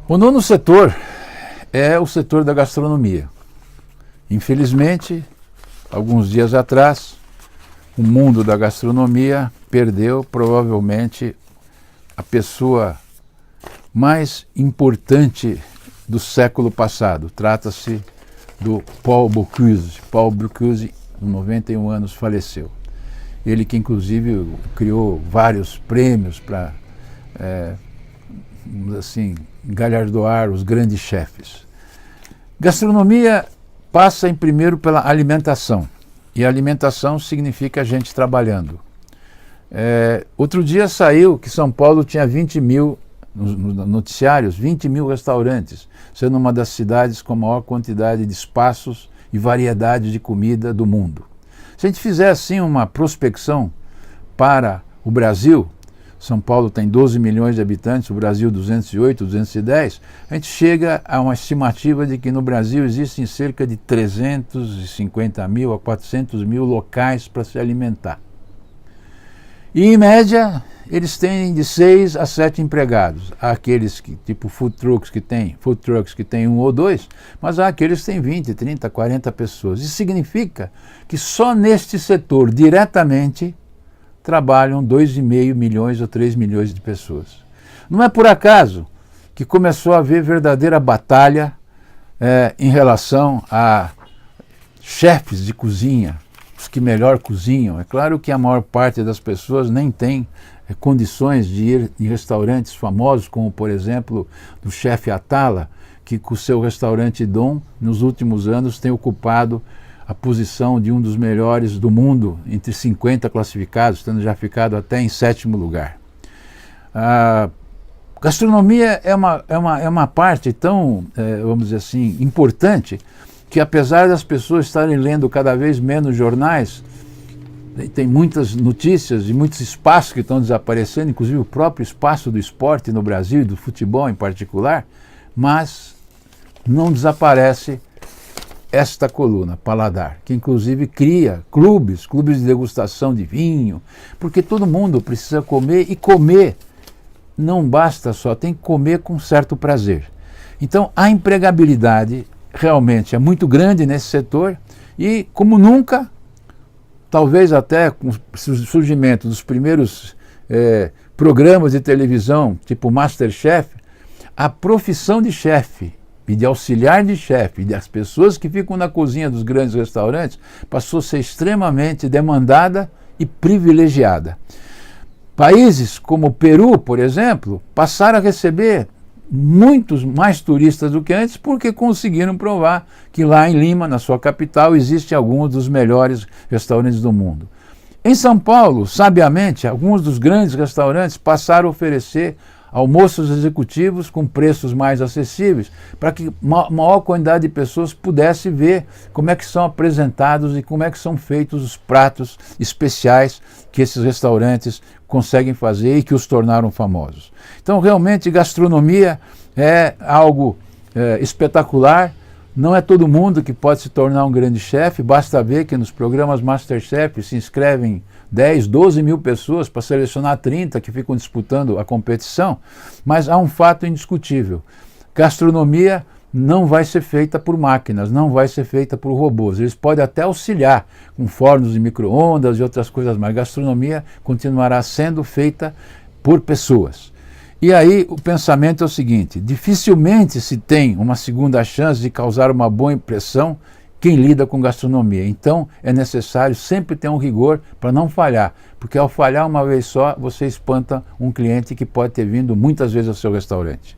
O nono setor é o setor da gastronomia. Infelizmente, alguns dias atrás, o mundo da gastronomia perdeu provavelmente a pessoa mais importante do século passado. Trata-se do Paul Bocuse. Paul Bocuse, com 91 anos, faleceu. Ele que inclusive criou vários prêmios para, assim, galardoar os grandes chefes. Gastronomia passa primeiro pela alimentação. E a alimentação significa a gente trabalhando. Outro dia saiu que São Paulo tinha 20 mil, nos noticiários, 20 mil restaurantes, sendo uma das cidades com a maior quantidade de espaços e variedade de comida do mundo. Se a gente fizer assim uma prospecção para o Brasil, São Paulo tem 12 milhões de habitantes, o Brasil 208, 210, a gente chega a uma estimativa de que no Brasil existem cerca de 350 mil a 400 mil locais para se alimentar. E em média, eles têm de 6 a 7 empregados. Há aqueles que, tipo food trucks que tem um ou dois, mas há aqueles que têm 20, 30, 40 pessoas. Isso significa que só neste setor, diretamente, trabalham 2,5 milhões ou 3 milhões de pessoas. Não é por acaso que começou a haver verdadeira batalha em relação a chefes de cozinha, os que melhor cozinham. É claro que a maior parte das pessoas nem tem condições de ir em restaurantes famosos, como por exemplo do chefe Atala, que com o seu restaurante Dom, nos últimos anos tem ocupado a posição de um dos melhores do mundo, entre 50 classificados, tendo já ficado até em 7º lugar. A gastronomia é uma parte tão, vamos dizer assim, importante, que apesar das pessoas estarem lendo cada vez menos jornais, tem muitas notícias e muitos espaços que estão desaparecendo, inclusive o próprio espaço do esporte no Brasil e do futebol em particular, mas não desaparece esta coluna, Paladar, que inclusive cria clubes de degustação de vinho, porque todo mundo precisa comer, e comer não basta só, tem que comer com certo prazer. Então a empregabilidade realmente é muito grande nesse setor e, como nunca, talvez até com o surgimento dos primeiros programas de televisão, tipo Masterchef, a profissão de chefe e de auxiliar de chefe, e das pessoas que ficam na cozinha dos grandes restaurantes, passou a ser extremamente demandada e privilegiada. Países como o Peru, por exemplo, passaram a receber muitos mais turistas do que antes, porque conseguiram provar que lá em Lima, na sua capital, existem alguns dos melhores restaurantes do mundo. Em São Paulo, sabiamente, alguns dos grandes restaurantes passaram a oferecer almoços executivos com preços mais acessíveis, para que maior quantidade de pessoas pudesse ver como é que são apresentados e como é que são feitos os pratos especiais que esses restaurantes conseguem fazer e que os tornaram famosos. Então, realmente, gastronomia é algo espetacular. Não é todo mundo que pode se tornar um grande chefe, basta ver que nos programas Masterchef se inscrevem 10, 12 mil pessoas para selecionar 30 que ficam disputando a competição, mas há um fato indiscutível: gastronomia não vai ser feita por máquinas, não vai ser feita por robôs. Eles podem até auxiliar com fornos de micro-ondas e outras coisas, mas gastronomia continuará sendo feita por pessoas. E aí o pensamento é o seguinte: dificilmente se tem uma segunda chance de causar uma boa impressão quem lida com gastronomia. Então é necessário sempre ter um rigor para não falhar, porque ao falhar uma vez só, você espanta um cliente que pode ter vindo muitas vezes ao seu restaurante.